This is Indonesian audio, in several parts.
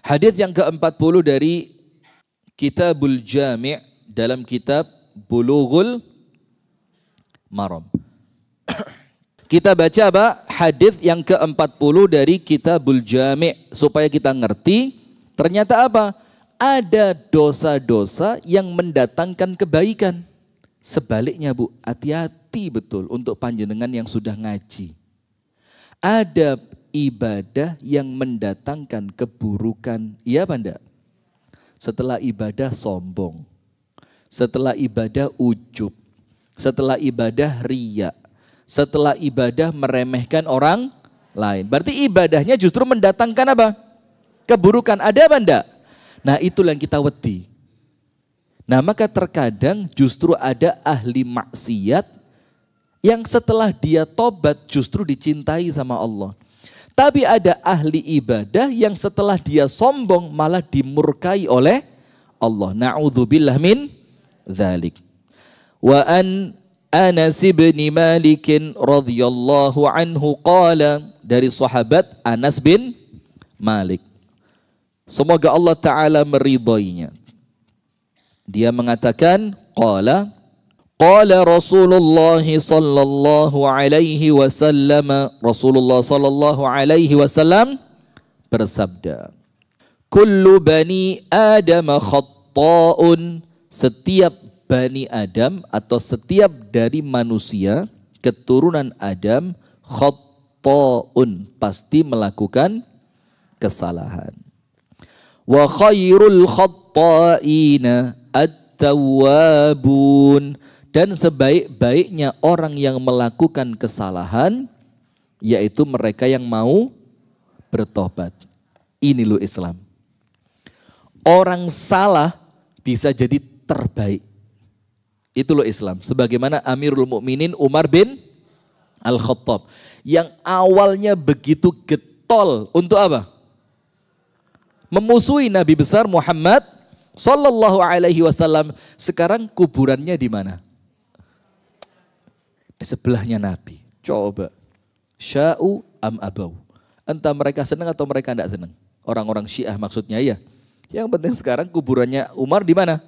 Hadis yang ke-40 dari Kitabul Jami' dalam kitab Bulughul Maram. Kita baca apa? Hadis yang ke-40 dari Kitabul Jami' supaya kita ngerti ternyata apa? Ada dosa-dosa yang mendatangkan kebaikan. Sebaliknya Bu, hati-hati betul untuk panjenengan yang sudah ngaji. Ada ibadah yang mendatangkan keburukan. Iya apa enggak? Setelah ibadah sombong. Setelah ibadah ujub. Setelah ibadah riya. Setelah ibadah meremehkan orang lain. Berarti ibadahnya justru mendatangkan apa? Keburukan. Ada apa enggak? Nah itulah yang kita wedi. Nah maka terkadang justru ada ahli maksiat yang setelah dia tobat justru dicintai sama Allah. Tapi ada ahli ibadah yang setelah dia sombong malah dimurkai oleh Allah. Na'udzubillah min dzalik. Wa an Anas bin Malik radhiyallahu anhu qala, dari sahabat Anas bin Malik. Semoga Allah Ta'ala meridainya. Dia mengatakan, qala Rasulullah sallallahu alaihi wasallam, Rasulullah sallallahu alaihi wasallam bersabda, kullu bani Adam khatta'un, setiap bani Adam atau setiap dari manusia keturunan Adam khatta'un, pasti melakukan kesalahan. Wa khairul khatta'ina at-tawwabun, dan sebaik-baiknya orang yang melakukan kesalahan yaitu mereka yang mau bertobat. Ini loh Islam. Orang salah bisa jadi terbaik. Itu loh Islam. Sebagaimana Amirul Mukminin Umar bin Al-Khattab yang awalnya begitu getol untuk apa? Memusuhi Nabi besar Muhammad sallallahu alaihi wasallam. Sekarang kuburannya di mana? Di sebelahnya Nabi. Coba. Sya'u am abau. Entah mereka senang atau mereka tidak senang. Orang-orang Syiah maksudnya ya. Yang penting sekarang kuburannya Umar di mana?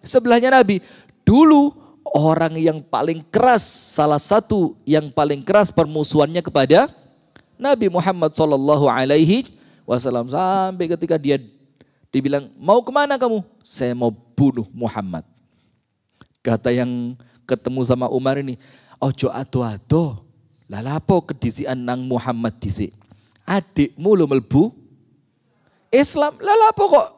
Di sebelahnya Nabi. Dulu orang yang paling keras, salah satu yang paling keras permusuhannya kepada Nabi Muhammad sallallahu alaihi wasallam, sampai ketika dia dibilang, mau kemana kamu? Saya mau bunuh Muhammad. Kata yang ketemu sama Umar ini, ojo ado-ado, lalapo kedisian nang Muhammad disi. Adikmu lo melbu Islam, lalapo kok?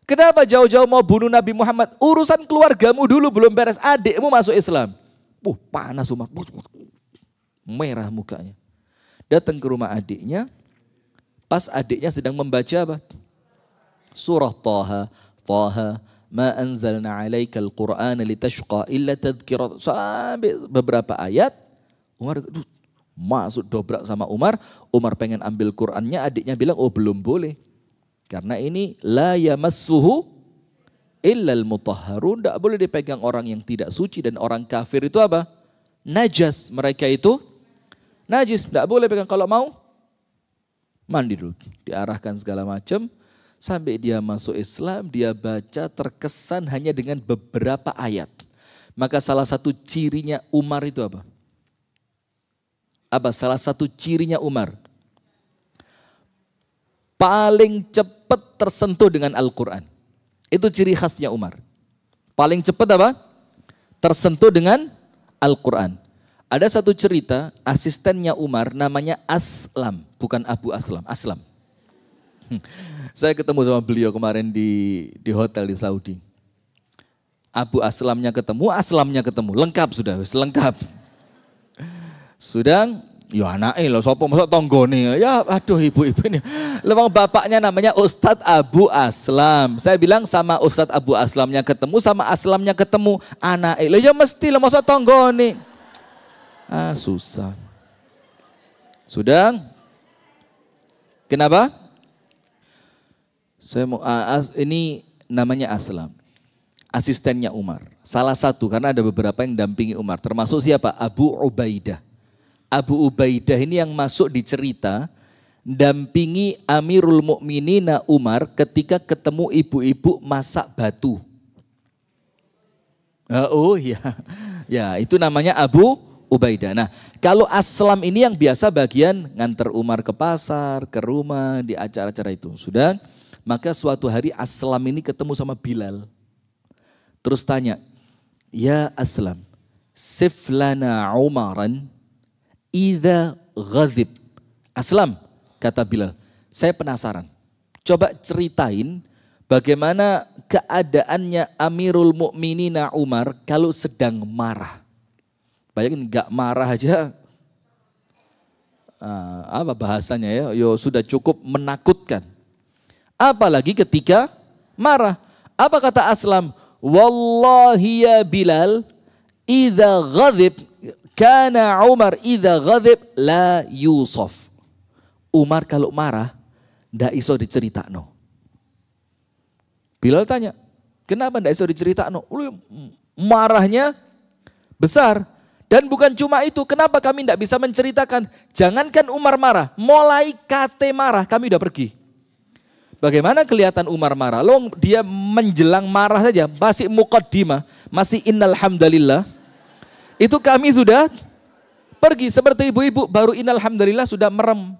Kenapa jauh-jauh mau bunuh Nabi Muhammad? Urusan keluargamu dulu belum beres, adikmu masuk Islam. Panas Umar, merah mukanya. Datang ke rumah adiknya, pas adiknya sedang membaca apa? Surah Taha, ma anzalna alaikal Qur'ana litashqa illa tadhkirat. Sampai beberapa ayat, Umar masuk dobrak sama Umar. Umar pengen ambil Qur'annya, adiknya bilang, oh belum boleh. Karena ini la yamassuhu illal mutahharun, tidak boleh dipegang orang yang tidak suci, dan orang kafir itu apa? Najas, mereka itu najis, tidak boleh pegang. Kalau mau mandi dulu, diarahkan segala macam sampai dia masuk Islam. Dia baca terkesan hanya dengan beberapa ayat. Maka salah satu cirinya Umar itu apa? Apa salah satu cirinya Umar? Paling cepat tersentuh dengan Al-Quran. Itu ciri khasnya Umar. Paling cepat apa? Tersentuh dengan Al-Quran. Ada satu cerita, asistennya Umar namanya Aslam, bukan Abu Aslam, Aslam. Saya ketemu sama beliau kemarin di hotel di Saudi. Abu Aslamnya ketemu, lengkap sudah, lengkap. Sudah, ya anaknya loh, sopo masuk tonggone, ya aduh ibu-ibu ini. Lewang bapaknya namanya Ustadz Abu Aslam. Saya bilang sama Ustadz Abu Aslamnya ketemu, sama Aslamnya ketemu, anaknya loh, ya mesti lah masuk tonggone. Susah. Sudah? Kenapa? Saya mau ini namanya Aslam. Asistennya Umar. Salah satu, karena ada beberapa yang dampingi Umar. Termasuk siapa? Abu Ubaidah. Abu Ubaidah ini yang masuk di cerita dampingi Amirul Mukminina Umar ketika ketemu ibu-ibu masak batu. Oh ya, ya itu namanya Abu Ubaidah. Nah, kalau Aslam ini yang biasa bagian nganter Umar ke pasar, ke rumah, di acara-acara itu. Sudah, maka suatu hari Aslam ini ketemu sama Bilal. Terus tanya, ya Aslam, siflana Umaran idza ghadib. Aslam, kata Bilal, saya penasaran. Coba ceritain bagaimana keadaannya Amirul Mukminina Umar kalau sedang marah. Bayangin nggak marah aja, apa bahasanya ya? Yo sudah cukup menakutkan. Apalagi ketika marah. Apa kata Aslam? Wallahi ya Bilal, idza ghadib kana Umar idza ghadib la yusaf. Umar kalau marah ndak iso diceritakno. Bilal tanya, kenapa ndak iso diceritakno? Marahnya besar. Dan bukan cuma itu, kenapa kami tidak bisa menceritakan? Jangankan Umar marah, mulai kate marah kami udah pergi. Bagaimana kelihatan Umar marah? Loh, dia menjelang marah saja, masih muqaddimah, masih innal hamdalillah. Itu kami sudah pergi, seperti ibu-ibu baru innal hamdalillah sudah merem.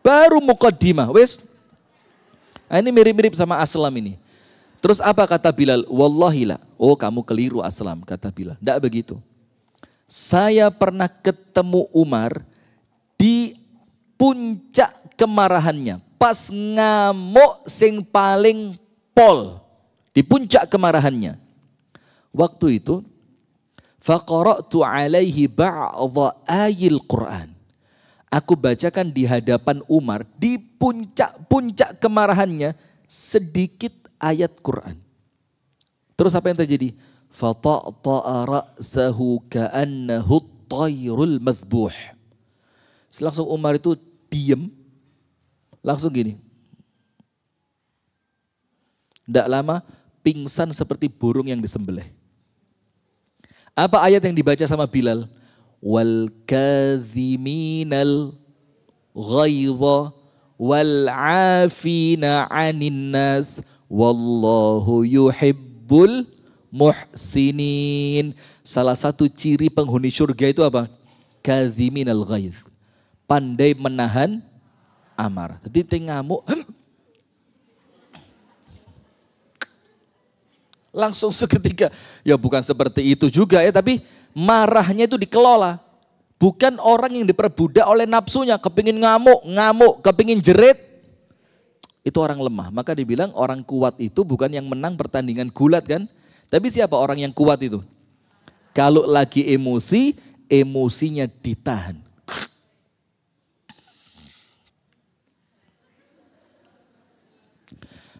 Baru muqaddimah, wes. Nah, ini mirip-mirip sama Aslam ini. Terus apa kata Bilal? Wallahi la. Oh kamu keliru Aslam, kata Bilal. Tidak begitu. Saya pernah ketemu Umar di puncak kemarahannya. Pas ngamuk sing paling pol. Di puncak kemarahannya. Waktu itu, faqara'tu alaihi ba'dha ayil Qur'an. Aku bacakan di hadapan Umar di puncak-puncak kemarahannya sedikit ayat Quran. Terus apa yang terjadi? Fata'ta'a ra'sahu ka'annahu at-tayrul madhbuh. Langsung Umar itu diam. Langsung gini. Tidak lama pingsan seperti burung yang disembelih. Apa ayat yang dibaca sama Bilal? Wal kadhiminal ghaidha wal 'afina 'anil nas wallahu yuhibbul muhsinin. Salah satu ciri penghuni surga itu apa? Kadhiminal ghaidh. Pandai menahan amarah. Jadi ngamuk langsung seketika. Ya bukan seperti itu juga ya, tapi marahnya itu dikelola. Bukan orang yang diperbudak oleh nafsunya, kepingin ngamuk, kepingin jerit. Itu orang lemah. Maka dibilang orang kuat itu bukan yang menang pertandingan gulat kan. Tapi siapa orang yang kuat itu? Kalau lagi emosi, emosinya ditahan.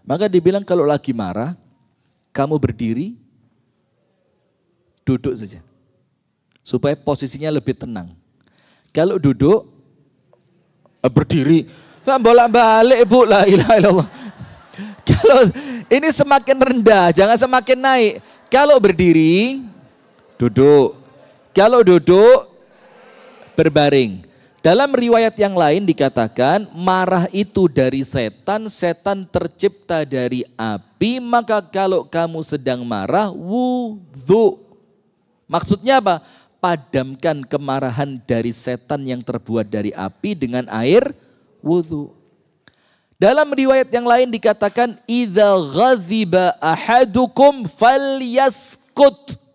Maka dibilang kalau lagi marah, kamu berdiri, duduk saja. Supaya posisinya lebih tenang. Kalau duduk, berdiri, bolak-balik bu, la ilaha illallah. Kalau ini semakin rendah, jangan semakin naik. Kalau berdiri, duduk. Kalau duduk, berbaring. Dalam riwayat yang lain dikatakan marah itu dari setan, setan tercipta dari api, maka kalau kamu sedang marah, wudhu. Maksudnya apa? Padamkan kemarahan dari setan yang terbuat dari api dengan air wudhu. Dalam riwayat yang lain dikatakan, idza ghadhiba ahadukum falyaskut.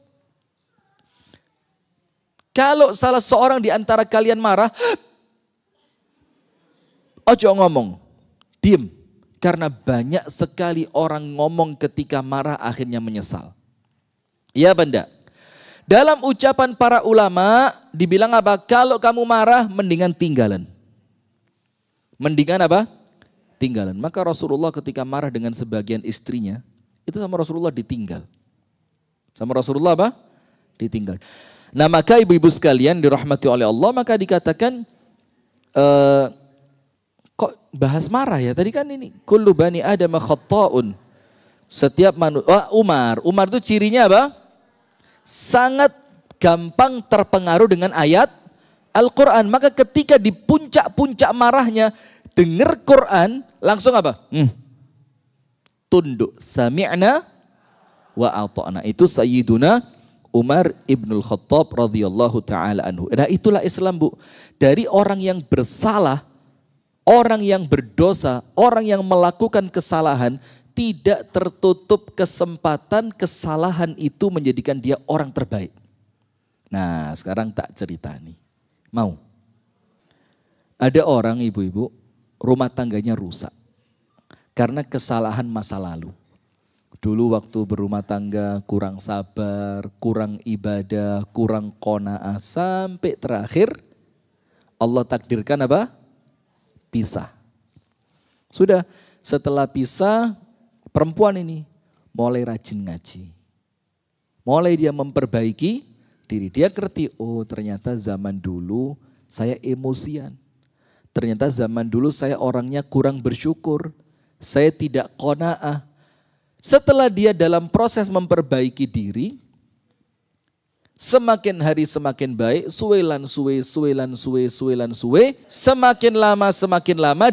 Kalau salah seorang di antara kalian marah, ojo ngomong, diem. Karena banyak sekali orang ngomong ketika marah akhirnya menyesal. Iya benda. Dalam ucapan para ulama dibilang apa? Kalau kamu marah mendingan tinggalan. Mendingan apa? Tinggalan. Maka Rasulullah ketika marah dengan sebagian istrinya, itu sama Rasulullah ditinggal. Sama Rasulullah apa? Ditinggal. Nah maka ibu-ibu sekalian dirahmati oleh Allah, maka dikatakan kok bahas marah ya? Tadi kan ini kullu bani Adam khatta'un. Setiap manusia, Umar itu cirinya apa? Sangat gampang terpengaruh dengan ayat Al-Quran. Maka ketika di puncak-puncak marahnya, dengar Quran, langsung apa? Tunduk. Sami'na wa ata'na. Itu Sayyiduna Umar ibnul Khattab radhiyallahu ta'ala anhu. Nah itulah Islam, Bu. Dari orang yang bersalah, orang yang berdosa, orang yang melakukan kesalahan, tidak tertutup kesempatan kesalahan itu menjadikan dia orang terbaik. Nah sekarang tak cerita nih. Mau? Ada orang ibu-ibu, rumah tangganya rusak karena kesalahan masa lalu. Dulu waktu berumah tangga kurang sabar, kurang ibadah, kurang qanaah, sampai terakhir Allah takdirkan apa? Pisah. Sudah, setelah pisah, perempuan ini mulai rajin ngaji. Mulai dia memperbaiki diri. Dia ngerti, oh ternyata zaman dulu saya emosian. Ternyata zaman dulu saya orangnya kurang bersyukur. Saya tidak qanaah. Setelah dia dalam proses memperbaiki diri, semakin hari semakin baik, suwe. Semakin lama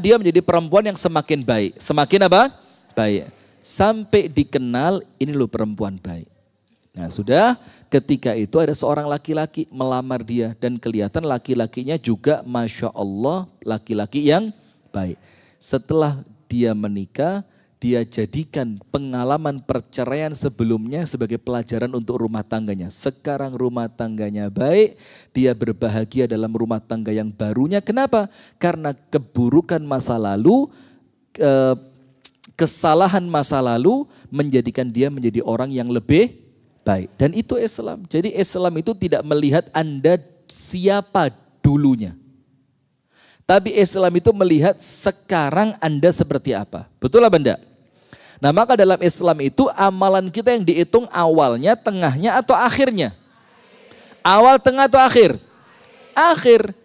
dia menjadi perempuan yang semakin baik. Semakin apa? Baik. Sampai dikenal, ini loh perempuan baik. Nah sudah, ketika itu ada seorang laki-laki melamar dia dan kelihatan laki-lakinya juga Masya Allah laki-laki yang baik. Setelah dia menikah, dia jadikan pengalaman perceraian sebelumnya sebagai pelajaran untuk rumah tangganya. Sekarang rumah tangganya baik, dia berbahagia dalam rumah tangga yang barunya. Kenapa? Karena keburukan masa lalu, kesalahan masa lalu menjadikan dia menjadi orang yang lebih baik. Dan itu Islam. Jadi Islam itu tidak melihat Anda siapa dulunya. Tapi Islam itu melihat sekarang Anda seperti apa. Betul apa enggak? Nah maka dalam Islam itu amalan kita yang dihitung awalnya, tengahnya atau akhirnya? Awal, tengah atau akhir? Akhir.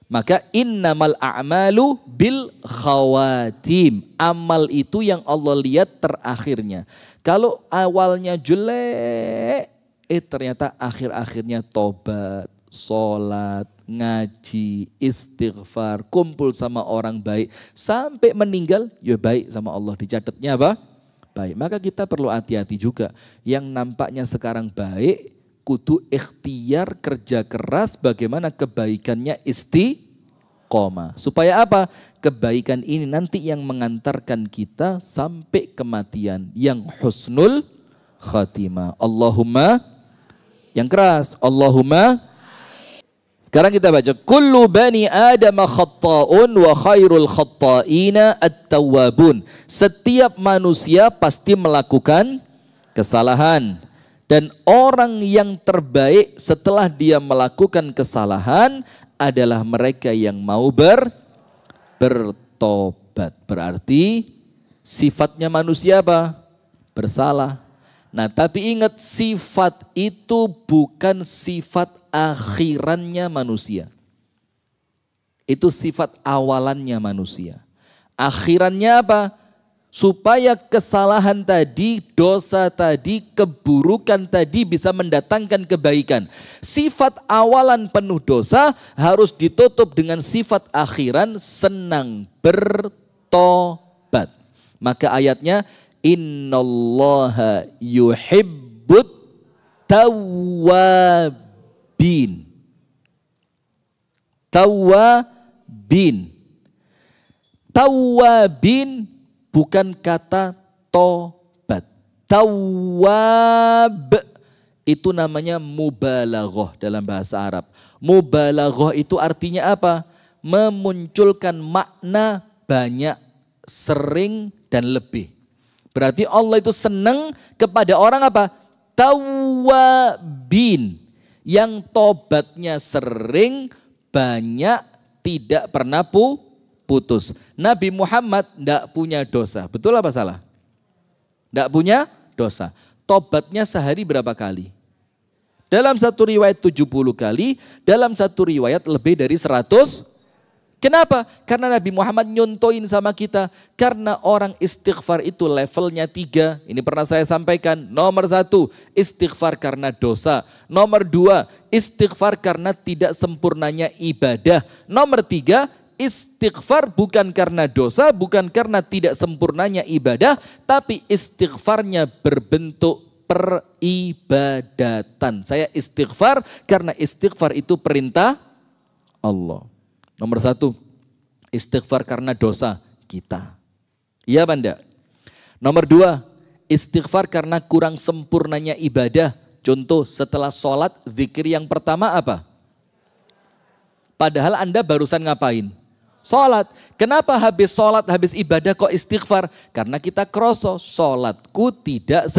Maka innamal a'malu bil khawatim. Amal itu yang Allah lihat terakhirnya. Kalau awalnya jelek, ternyata akhir-akhirnya tobat, sholat, ngaji, istighfar, kumpul sama orang baik. Sampai meninggal, ya baik sama Allah. Dicatatnya apa? Baik. Maka kita perlu hati-hati juga. Yang nampaknya sekarang baik, kudu ikhtiar kerja keras bagaimana kebaikannya istiqomah. Supaya apa? Kebaikan ini nanti yang mengantarkan kita sampai kematian yang husnul khatimah. Allahumma, yang keras, Allahumma. Sekarang kita baca, kullu bani Adam khatta'un wa khairul khatta'ina at-tawwabun. Setiap manusia pasti melakukan kesalahan. Dan orang yang terbaik setelah dia melakukan kesalahan adalah mereka yang mau bertobat. Berarti sifatnya manusia apa? Bersalah. Nah tapi ingat, sifat itu bukan sifat akhirannya manusia. Itu sifat awalannya manusia. Akhirannya apa? Supaya kesalahan tadi, dosa tadi, keburukan tadi bisa mendatangkan kebaikan. Sifat awalan penuh dosa harus ditutup dengan sifat akhiran senang bertobat. Maka ayatnya, innallaha yuhibbut tawwabin. Tawwabin bukan kata tobat. Tawwab itu namanya mubalaghah dalam bahasa Arab. Mubalaghah itu artinya apa? Memunculkan makna banyak, sering, dan lebih. Berarti Allah itu senang kepada orang apa? Tawwabin. Yang tobatnya sering, banyak, tidak pernah putus. Nabi Muhammad tidak punya dosa. Betul apa salah? Tidak punya dosa. Tobatnya sehari berapa kali? Dalam satu riwayat 70 kali, dalam satu riwayat lebih dari 100 Kenapa? Karena Nabi Muhammad nyontoin sama kita. Karena orang istighfar itu levelnya 3. Ini pernah saya sampaikan. Nomor 1, istighfar karena dosa. Nomor 2, istighfar karena tidak sempurnanya ibadah. Nomor 3, istighfar bukan karena dosa, bukan karena tidak sempurnanya ibadah, tapi istighfarnya berbentuk peribadatan. Saya istighfar karena istighfar itu perintah Allah. Nomor 1, istighfar karena dosa kita. Iya Banda. Nomor 2, istighfar karena kurang sempurnanya ibadah. Contoh setelah sholat, zikir yang pertama apa? Padahal Anda barusan ngapain? Sholat. Kenapa habis sholat, habis ibadah kok istighfar? Karena kita kroso, sholatku tidak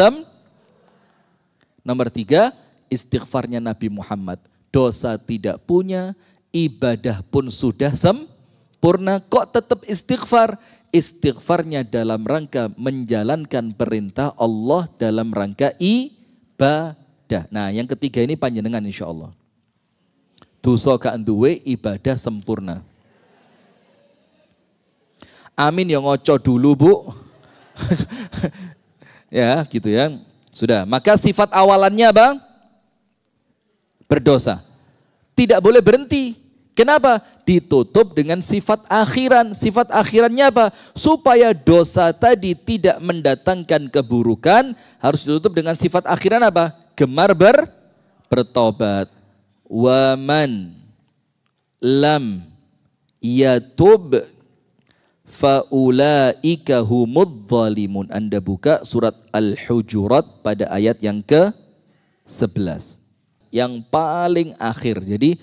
Nomor 3, istighfarnya Nabi Muhammad. Dosa tidak punya, ibadah pun sudah sempurna, kok tetap istighfar? Istighfarnya dalam rangka menjalankan perintah Allah dalam rangka ibadah. Nah yang ketiga ini panjenengan insya Allah. Dosa gak duwe, ibadah sempurna. Amin yang ngoco dulu bu. Ya gitu ya. Sudah, maka sifat awalannya bang? Berdosa. Tidak boleh berhenti. Kenapa? Ditutup dengan sifat akhiran. Sifat akhirannya apa? Supaya dosa tadi tidak mendatangkan keburukan, harus ditutup dengan sifat akhiran apa? Gemar bertobat. Waman lam yatub faulaika humudz zalimun. Anda buka surat Al-Hujurat pada ayat yang ke-11. Yang paling akhir. Jadi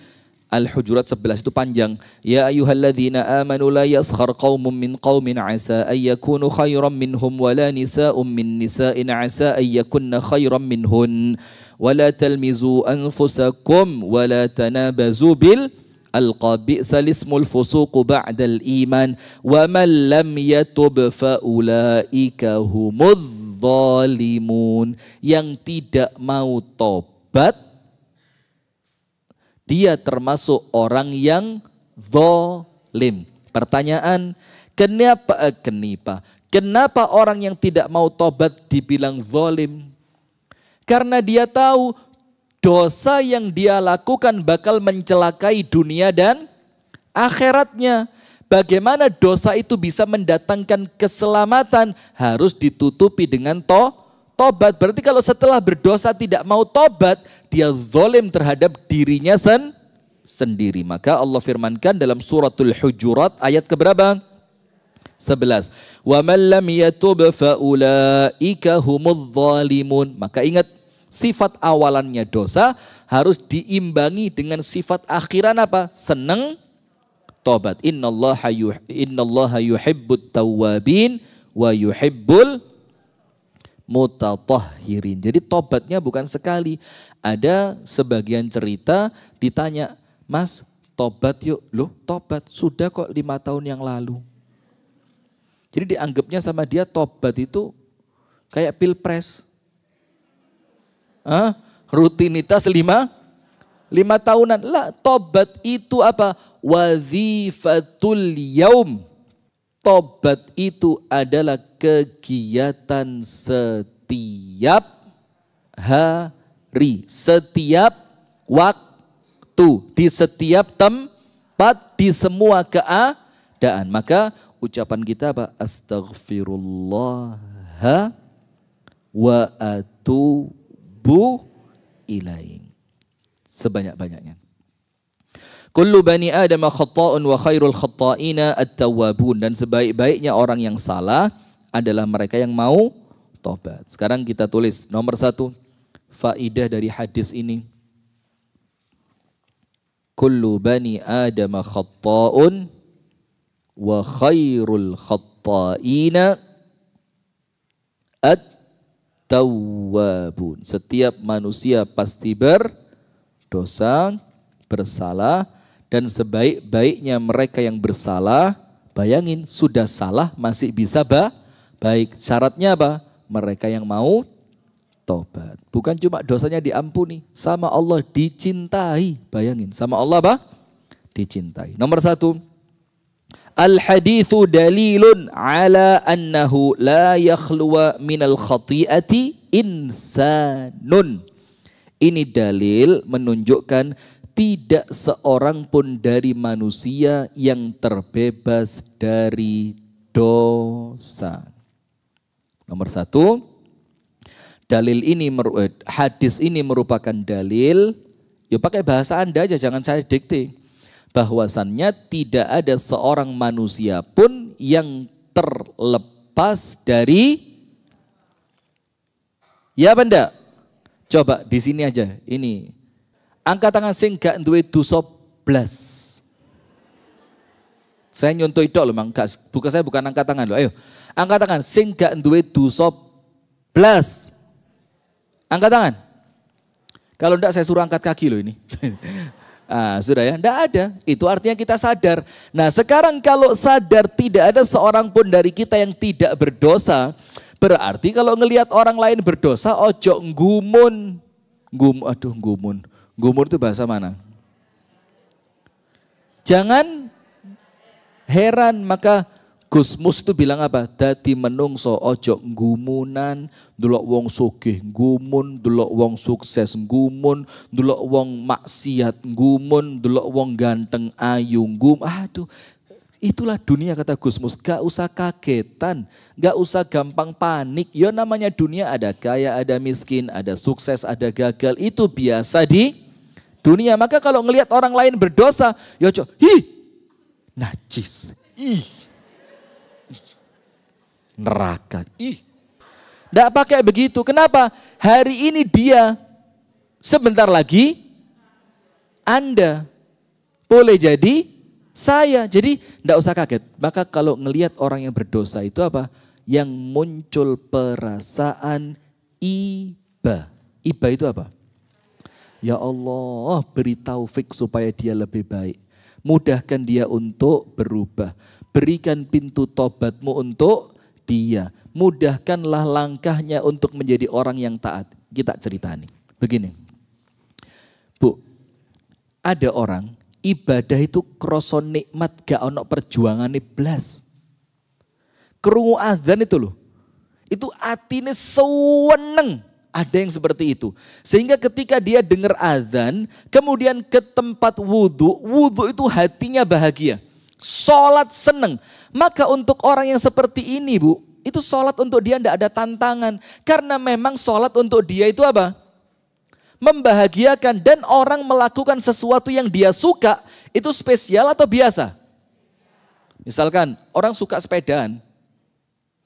Al-Hujurat 11 itu panjang. Ya ayyuhalladzina amanu la yaskhar qaumun min qaumin asa ayyakunu khairan minhum wala nisa'un min nisa'in asa ayyakunna khairan minhun wala talmizu anfusakum wala tanabazu bil alqabi salismul fusuqu ba'dal iman wa man lam yatub fa ulaika humudz zalimun. Yang tidak mau tobat dia termasuk orang yang zalim. Pertanyaan, kenapa orang yang tidak mau tobat dibilang zalim? Karena dia tahu dosa yang dia lakukan bakal mencelakai dunia dan akhiratnya. Bagaimana dosa itu bisa mendatangkan keselamatan? Harus ditutupi dengan tobat. Berarti kalau setelah berdosa tidak mau tobat, dia zalim terhadap dirinya sendiri. Maka Allah firmankan dalam suratul Hujurat ayat keberapa? 11. Wa man lam yatub fa ulaika humudz zalimun. Maka ingat, sifat awalannya dosa harus diimbangi dengan sifat akhiran apa? Senang tobat. Innallaha yuhibbut tawwabin wa yuhibbul mutatahhirin. Jadi tobatnya bukan sekali. Ada sebagian cerita ditanya, Mas tobat yuk. Loh tobat? Sudah kok 5 tahun yang lalu. Jadi dianggapnya sama dia tobat itu kayak pilpres. Rutinitas 5 tahunan. Lah tobat itu apa? Wazifatul yaum. Tobat itu adalah kegiatan setiap hari, setiap waktu, di setiap tempat, di semua keadaan. Maka ucapan kita apa? Astaghfirullah wa atubu ilaih. Sebanyak-banyaknya. Kullu bani Adam khata'un wa khairul khata'ina at-tawwabun. Dan sebaik-baiknya orang yang salah adalah mereka yang mau tobat. Sekarang kita tulis nomor 1 faidah dari hadis ini. Kullu bani Adam khata'un wa khairul khata'ina at-tawwabun. Setiap manusia pasti berdosa, bersalah. Dan sebaik-baiknya mereka yang bersalah, bayangin sudah salah masih bisa baik. Syaratnya apa? Mereka yang mau tobat. Bukan cuma dosanya diampuni, sama Allah dicintai. Bayangin, sama Allah apa? Dicintai. Nomor 1, Al-hadithu dalilun ala annahu la yakhluwa minal khati'ati insanun. Ini dalil menunjukkan tidak seorang pun dari manusia yang terbebas dari dosa. Nomor satu, hadis ini merupakan dalil, ya pakai bahasa Anda aja, jangan saya dikte, bahwasannya tidak ada seorang manusia pun yang terlepas dari, ya benda. Coba di sini aja, ini angkat tangan sing gak duwe dosa blas. Saya nyontoh itu loh, saya bukan angkat tangan loh. Ayo, angkat tangan sing gak duwe dosa blas. Angkat tangan. Kalau enggak saya suruh angkat kaki loh ini. Sudah ya, enggak ada. Itu artinya kita sadar. Nah sekarang kalau sadar tidak ada seorang pun dari kita yang tidak berdosa, berarti kalau ngelihat orang lain berdosa, ojo nggumun. Nggumun itu bahasa mana? Jangan heran, maka Gus Mus itu bilang apa? Dadi menungso ojo ngumunan, ndelok wong sugih ngumun, ndelok wong sukses ngumun, ndelok wong maksiat ngumun, ndelok wong ganteng ayu Aduh, itulah dunia kata Gus Mus. Gak usah kagetan, gak usah gampang panik. Ya namanya dunia, ada kaya, ada miskin, ada sukses, ada gagal. Itu biasa di dunia. Maka kalau ngelihat orang lain berdosa, ya ojo, najis, neraka. Nggak pakai begitu. Kenapa? Hari ini dia, sebentar lagi Anda, boleh jadi saya. Jadi nggak usah kaget. Maka kalau ngelihat orang yang berdosa itu apa? Yang muncul perasaan iba. Iba itu apa? Ya Allah, beri taufik supaya dia lebih baik. Mudahkan dia untuk berubah. Berikan pintu tobatmu untuk dia. Mudahkanlah langkahnya untuk menjadi orang yang taat. Kita ceritani. Begini. Bu, ada orang ibadah itu kroso nikmat gak ono perjuangannya blas. Krungu adzan itu loh. Itu atine seneng. Ada yang seperti itu. Sehingga ketika dia dengar adzan, kemudian ke tempat wudhu itu hatinya bahagia. Sholat seneng. Maka untuk orang yang seperti ini Bu, itu sholat untuk dia tidak ada tantangan. Karena memang sholat untuk dia itu apa? Membahagiakan. Dan orang melakukan sesuatu yang dia suka, itu spesial atau biasa? Misalkan orang suka sepedaan,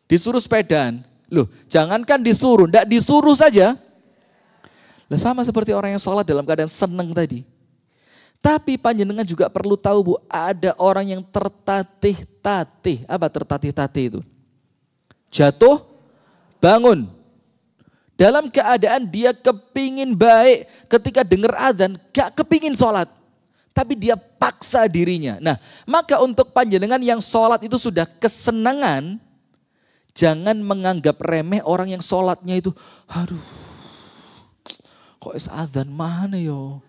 disuruh sepedaan. Loh, jangankan disuruh, tidak disuruh saja. Lah sama seperti orang yang sholat dalam keadaan seneng tadi. Tapi panjenengan juga perlu tahu Bu, ada orang yang tertatih-tatih. Apa tertatih-tatih itu? Jatuh, bangun. Dalam keadaan dia kepingin baik, ketika dengar adzan, gak kepingin sholat. Tapi dia paksa dirinya. Nah, maka untuk panjenengan yang sholat itu sudah kesenangan, jangan menganggap remeh orang yang sholatnya itu, aduh, kok adzan mana yo?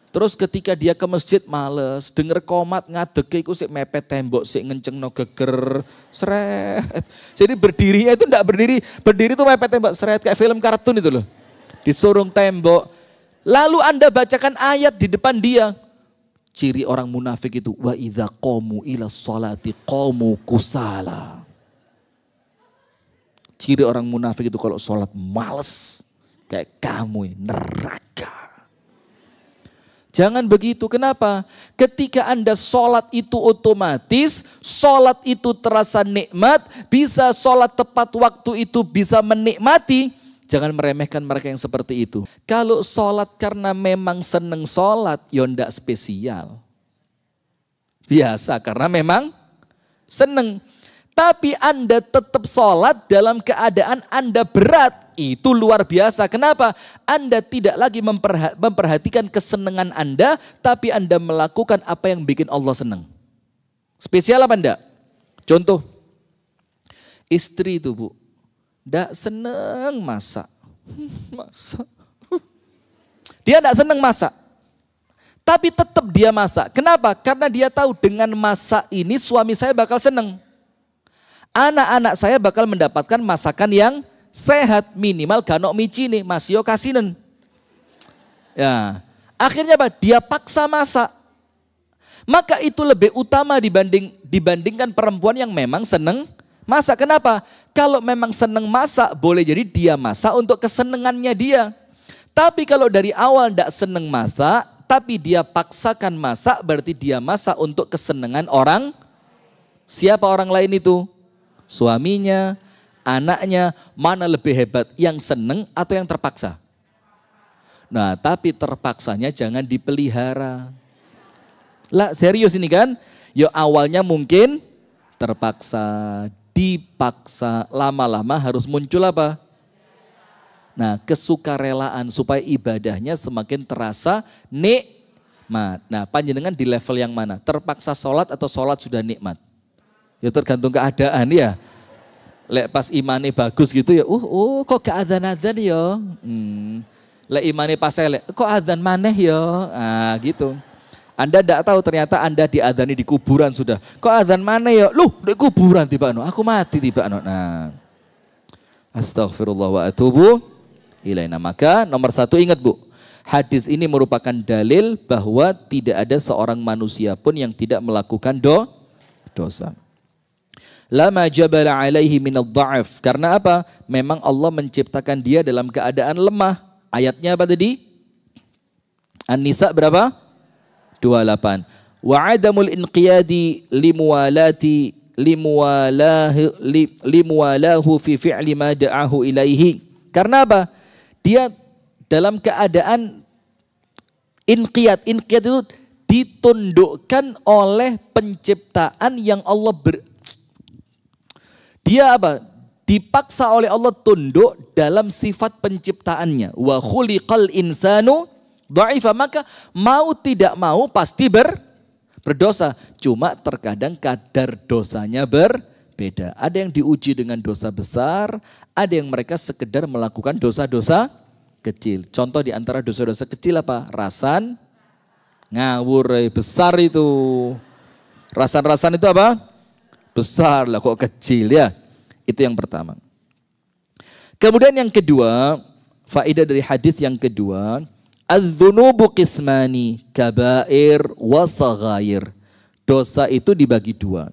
Terus ketika dia ke masjid males, denger komat ngadeke iku sik mepet tembok, sik ngencengno geger, seret. Jadi berdirinya itu enggak berdiri itu mepet tembok, seret kayak film kartun itu loh. Disurung tembok. Lalu Anda bacakan ayat di depan dia. Ciri orang munafik itu, wa idza qamu ila sholati qamu kusala. Ciri orang munafik itu kalau sholat males. Kayak kamu neraka. Jangan begitu, kenapa? Ketika Anda sholat itu otomatis, sholat itu terasa nikmat, bisa sholat tepat waktu itu bisa menikmati. Jangan meremehkan mereka yang seperti itu. Kalau sholat karena memang seneng sholat, ya ndak spesial. Biasa karena memang seneng. Tapi Anda tetap sholat dalam keadaan Anda berat. Itu luar biasa. Kenapa? Anda tidak lagi memperhatikan kesenangan Anda, tapi Anda melakukan apa yang bikin Allah senang. Spesial apa enggak? Contoh, istri itu Bu, enggak senang masak. Masak. Dia enggak senang masak. Tapi tetap dia masak. Kenapa? Karena dia tahu dengan masak ini suami saya bakal seneng. Anak-anak saya bakal mendapatkan masakan yang sehat. Minimal ganok mici nih, masih kasinen. Ya, akhirnya apa? Dia paksa masak. Maka itu lebih utama dibandingkan perempuan yang memang seneng masak. Kenapa? Kalau memang seneng masak, boleh jadi dia masak untuk kesenengannya dia. Tapi kalau dari awal tidak seneng masak, tapi dia paksakan masak, berarti dia masak untuk kesenangan orang. Siapa orang lain itu? Suaminya, anaknya, mana lebih hebat? Yang seneng atau yang terpaksa? Nah, tapi terpaksanya jangan dipelihara. Lah serius ini kan? Ya awalnya mungkin terpaksa, dipaksa, lama-lama harus muncul apa? Nah, kesukarelaan supaya ibadahnya semakin terasa nikmat. Nah, panjenengan di level yang mana? Terpaksa sholat atau sholat sudah nikmat? Ya tergantung keadaan ya. Lek pas imane bagus gitu ya, kok gak adzan-adzan ya. Lek imane pas elek, kok adzan maneh ya. Nah, gitu. Anda tidak tahu ternyata Anda diadzani di kuburan sudah. Kok adzan maneh ya? Loh, di kuburan tiba no. Aku mati tiba no. Nah. Astagfirullah wa atubu ilaina. Maka nomor satu ingat Bu, hadis ini merupakan dalil bahwa tidak ada seorang manusia pun yang tidak melakukan dosa. Lama jabala alaihi minad dha'af. Karena apa? Memang Allah menciptakan dia dalam keadaan lemah. Ayatnya apa tadi? An-Nisa berapa? 28. Wa adamul inqiyadi limuwalahu fi fi'li ma da'ahu ilaihi. Karena apa? Dia dalam keadaan inqiyad. Inqiyad itu ditundukkan oleh penciptaan yang Allah Dia apa? Dipaksa oleh Allah tunduk dalam sifat penciptaannya. Wa khuliqal insanu dha'ifa. Maka mau tidak mau pasti berdosa. Cuma terkadang kadar dosanya berbeda. Ada yang diuji dengan dosa besar, ada yang mereka sekedar melakukan dosa-dosa kecil. Contoh di antara dosa-dosa kecil apa? Rasan, ngawur, besar itu. Rasan-rasan itu apa? Besar lah, kok kecil ya. Itu yang pertama. Kemudian yang kedua, faedah dari hadis yang kedua, adz-dzunubu qismani, kabair wa saghair. Dosa itu dibagi dua.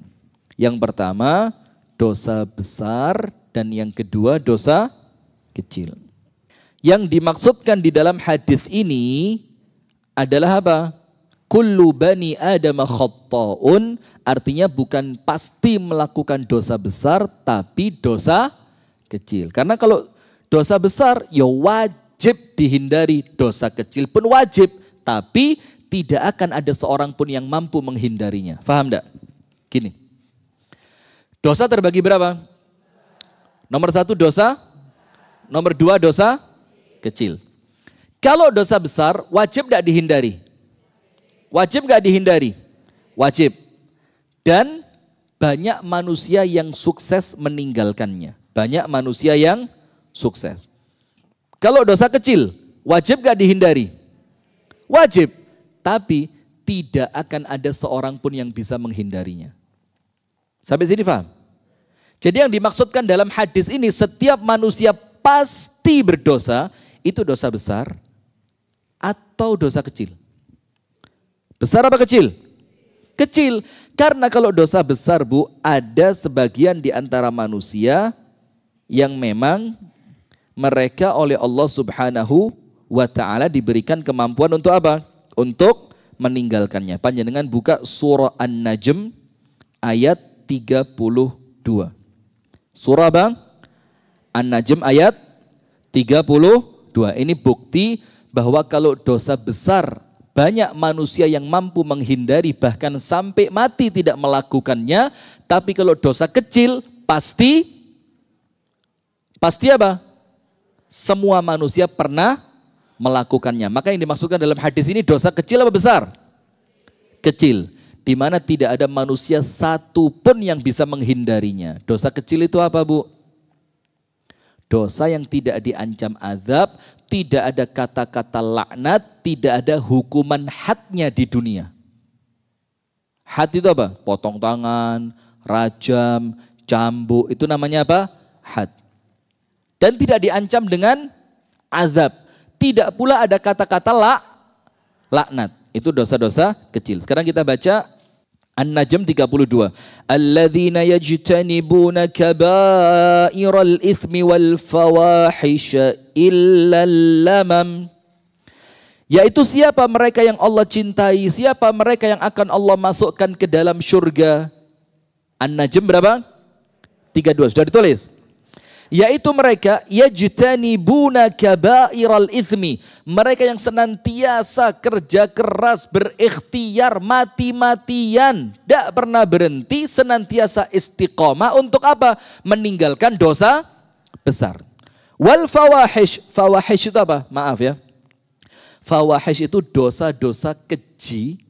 Yang pertama dosa besar dan yang kedua dosa kecil. Yang dimaksudkan di dalam hadis ini adalah apa? Kullu bani Adam khatta'un, artinya bukan pasti melakukan dosa besar tapi dosa kecil. Karena kalau dosa besar ya wajib dihindari, dosa kecil pun wajib, tapi tidak akan ada seorang pun yang mampu menghindarinya. Faham enggak? Gini. Dosa terbagi berapa? Nomor satu dosa, nomor dua dosa kecil. Kalau dosa besar wajib tidak dihindari? Wajib nggak dihindari? Wajib. Dan banyak manusia yang sukses meninggalkannya. Banyak manusia yang sukses. Kalau dosa kecil, wajib nggak dihindari? Wajib. Tapi tidak akan ada seorang pun yang bisa menghindarinya. Sampai sini paham? Jadi yang dimaksudkan dalam hadis ini, setiap manusia pasti berdosa, itu dosa besar atau dosa kecil? Besar apa kecil? Kecil. Karena kalau dosa besar Bu, ada sebagian di antara manusia yang memang mereka oleh Allah Subhanahu wa ta'ala diberikan kemampuan untuk apa? Untuk meninggalkannya. Panjenengan buka surah An-Najm ayat 32. Surah bang? An-Najm ayat 32. Ini bukti bahwa kalau dosa besar banyak manusia yang mampu menghindari bahkan sampai mati tidak melakukannya. Tapi kalau dosa kecil pasti apa? Semua manusia pernah melakukannya. Maka yang dimaksudkan dalam hadis ini dosa kecil apa besar? Kecil. Di mana tidak ada manusia satu pun yang bisa menghindarinya. Dosa kecil itu apa Bu? Dosa yang tidak diancam azab, tidak ada kata-kata laknat, tidak ada hukuman hadnya di dunia. Had itu apa? Potong tangan, rajam, cambuk, itu namanya apa? Had. Dan tidak diancam dengan azab. Tidak pula ada kata-kata laknat. Itu dosa-dosa kecil. Sekarang kita baca An-Najm 32. Alladzina yajtanibuna kaba'iral itsmi wal fawahisha illa lamam. Yaitu siapa mereka yang Allah cintai, siapa mereka yang akan Allah masukkan ke dalam surga. An-Najm berapa? 32. Sudah ditulis? Yaitu mereka yajtanibuna kaba'iral itsmi, mereka yang senantiasa kerja keras, berikhtiar, mati-matian, tidak pernah berhenti, senantiasa istiqomah untuk apa? Meninggalkan dosa besar. Wal fawahish, fawahish itu apa? Maaf ya. Fawahish itu dosa-dosa keji,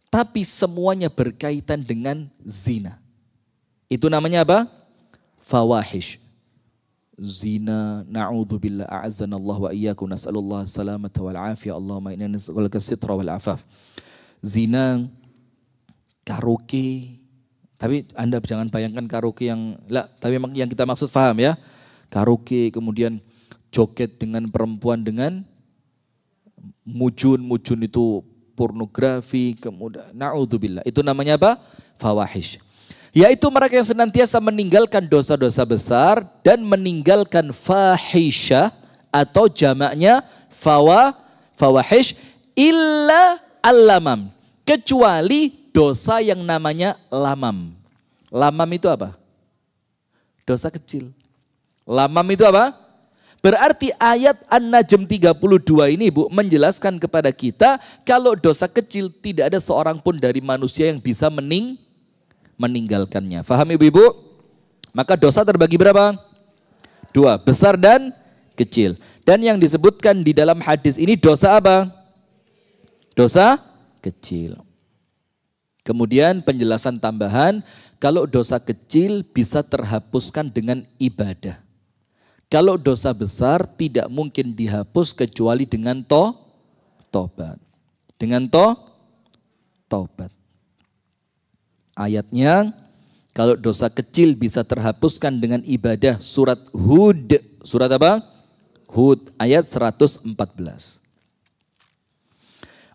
tapi semuanya berkaitan dengan zina. Itu namanya apa? Fawahish. Zina, na'udzubillah, a'azzanallahu wa iyyakum, nas'alullah salamata wal afiyah, Allahumma inna nas'aluka sitra wal afaf. Zina, karaoke, tapi Anda jangan bayangkan karaoke tapi yang kita maksud paham ya. Karaoke, kemudian joget dengan perempuan dengan mujun itu pornografi, kemudian na'udzubillah. Itu namanya apa? Fawahish. Yaitu mereka yang senantiasa meninggalkan dosa-dosa besar dan meninggalkan fahisyah atau jamaknya fawahish illa al-lamam, kecuali dosa yang namanya lamam. Lamam itu apa? Dosa kecil. Lamam itu apa? Berarti ayat An-Najm 32 ini Bu menjelaskan kepada kita kalau dosa kecil tidak ada seorang pun dari manusia yang bisa meninggalkannya. Faham ibu-ibu? Maka dosa terbagi berapa? 2, besar dan kecil. Dan yang disebutkan di dalam hadis ini dosa apa? Dosa kecil. Kemudian penjelasan tambahan, kalau dosa kecil bisa terhapuskan dengan ibadah. Kalau dosa besar tidak mungkin dihapus kecuali dengan tobat. Dengan tobat. Ayatnya, kalau dosa kecil bisa terhapuskan dengan ibadah, surat Hud. Surat apa? Hud ayat 114.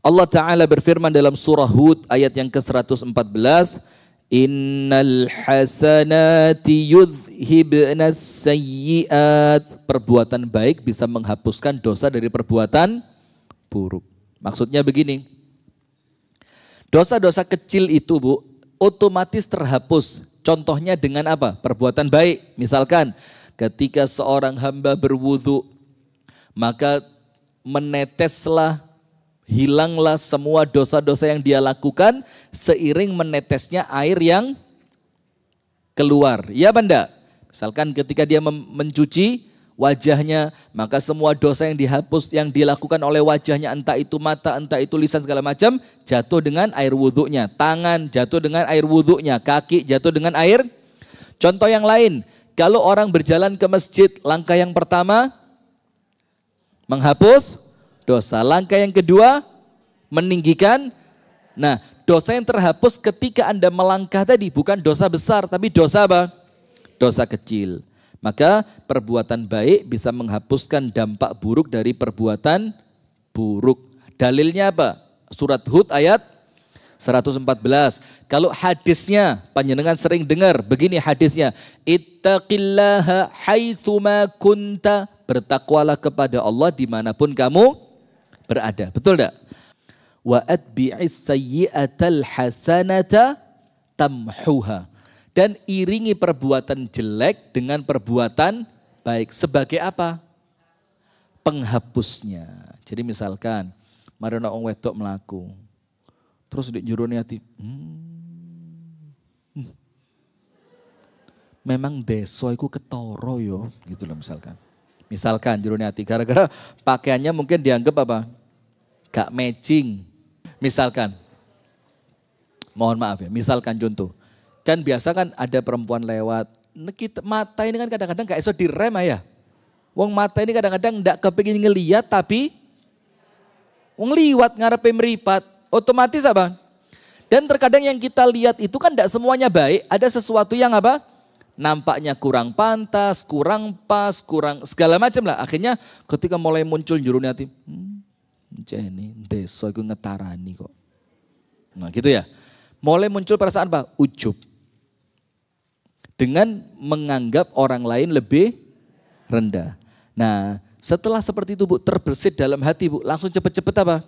Allah Ta'ala berfirman dalam surah Hud ayat yang ke-114. Innal hasanati yudhibnas sayyiat. Perbuatan baik bisa menghapuskan dosa dari perbuatan buruk. Maksudnya begini. Dosa-dosa kecil itu Bu, otomatis terhapus. Contohnya dengan apa? Perbuatan baik. Misalkan ketika seorang hamba berwudu, maka meneteslah, hilanglah semua dosa-dosa yang dia lakukan seiring menetesnya air yang keluar. Ya benda. Misalkan ketika dia mencuci wajahnya, maka semua dosa yang dihapus, yang dilakukan oleh wajahnya, entah itu mata, entah itu lisan, segala macam, jatuh dengan air wudhunya. Tangan jatuh dengan air wudhunya, kaki jatuh dengan air. Contoh yang lain, kalau orang berjalan ke masjid, langkah yang pertama menghapus dosa, langkah yang kedua meninggikan. Nah, dosa yang terhapus ketika Anda melangkah tadi bukan dosa besar, tapi dosa apa? Dosa kecil. Maka perbuatan baik bisa menghapuskan dampak buruk dari perbuatan buruk. Dalilnya apa? Surat Hud ayat 114. Kalau hadisnya, panjenengan sering dengar, begini hadisnya. Ittaqillaha haitsuma kunta. Bertakwalah kepada Allah dimanapun kamu berada. Betul tak? Wa atbi'is sayyi'atal hasanata tamhuha. Dan iringi perbuatan jelek dengan perbuatan baik. Sebagai apa? Penghapusnya. Jadi misalkan, mari ana wong wedok mlaku. Terus di jurone ati, memang deso iku ketara yo, gitu loh misalkan. Misalkan jurone ati gara-gara pakaiannya mungkin dianggap apa? Gak matching. Misalkan, mohon maaf ya, misalkan contoh. Kan biasa kan ada perempuan lewat. Mata ini kan kadang-kadang gak iso direm ya. Wong mata ini kadang-kadang ndak kepingin ngeliat tapi wong liwat ngarepe meripat. Otomatis apa? Dan terkadang yang kita lihat itu kan ndak semuanya baik. Ada sesuatu yang apa? Nampaknya kurang pantas, kurang pas, kurang segala macam lah. Akhirnya ketika mulai muncul jurune hati, jene deso iku ngetarani kok. Nah gitu ya. Mulai muncul perasaan apa? Ujub. Dengan menganggap orang lain lebih rendah. Nah setelah seperti itu Bu, terbersit dalam hati Bu, langsung cepet-cepet apa?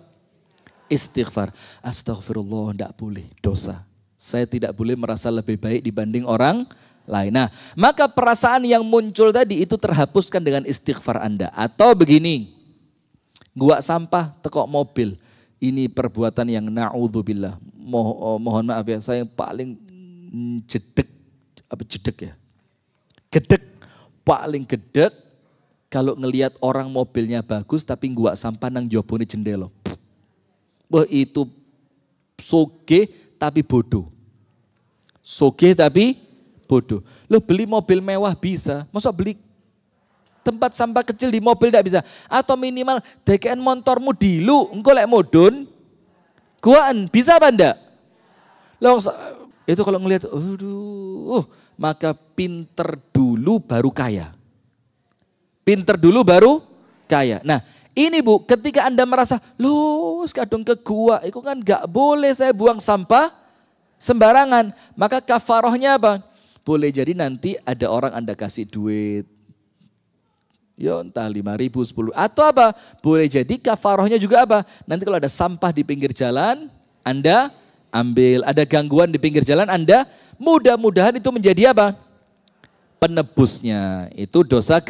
Istighfar. Astagfirullah, tidak boleh dosa. Saya tidak boleh merasa lebih baik dibanding orang lain. Nah maka perasaan yang muncul tadi itu terhapuskan dengan istighfar Anda. Atau begini, gua sampah tekok mobil. Ini perbuatan yang na'udzubillah. Mohon maaf ya, saya yang paling jedek ya. Gedek, paling gedek kalau ngelihat orang mobilnya bagus tapi gua sampah nang jobone jendela. Wah itu soge tapi bodoh. Soge tapi bodoh. Lo beli mobil mewah bisa, masa beli tempat sampah kecil di mobil tidak bisa? Atau minimal DKN motormu dilu, engkau lek modun, guaan bisa apa enggak? Lo itu kalau ngelihat, maka pinter dulu baru kaya. Pinter dulu baru kaya. Nah ini Bu, ketika Anda merasa, loh kadung ke gua, itu kan gak boleh saya buang sampah sembarangan. Maka kafarohnya apa? Boleh jadi nanti ada orang Anda kasih duit. Ya entah 5.000, 10. Atau apa? Boleh jadi kafarohnya juga apa? Nanti kalau ada sampah di pinggir jalan, Anda ambil. Ada gangguan di pinggir jalan, Anda mudah-mudahan itu menjadi apa? Penebusnya. Itu dosa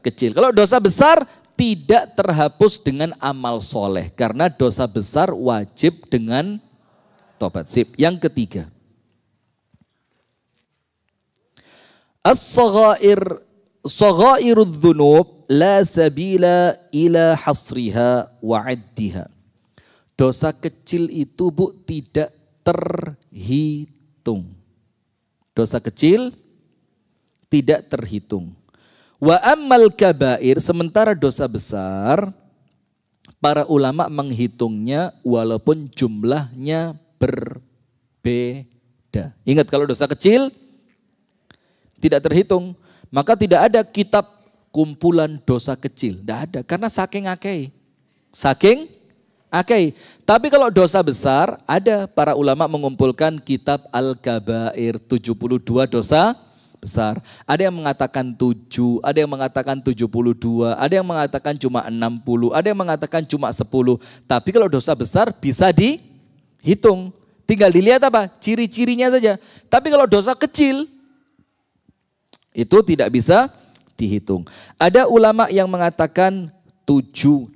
kecil. Kalau dosa besar, tidak terhapus dengan amal soleh. Karena dosa besar wajib dengan tobat. Sip. Yang ketiga. As-sagha'irudz dzunub la sabila ila hasriha wa 'addiha. Dosa kecil itu Bu tidak terhitung. Dosa kecil tidak terhitung. Wa ammal kabair, sementara dosa besar, para ulama menghitungnya walaupun jumlahnya berbeda. Ingat kalau dosa kecil tidak terhitung, maka tidak ada kitab kumpulan dosa kecil. Tidak ada, karena saking akei. Saking akei. Tapi kalau dosa besar, ada para ulama mengumpulkan kitab Al-Kabair, 72 dosa besar. Ada yang mengatakan 7, ada yang mengatakan 72, ada yang mengatakan cuma 60, ada yang mengatakan cuma 10. Tapi kalau dosa besar bisa dihitung. Tinggal dilihat apa? Ciri-cirinya saja. Tapi kalau dosa kecil, itu tidak bisa dihitung. Ada ulama yang mengatakan 7.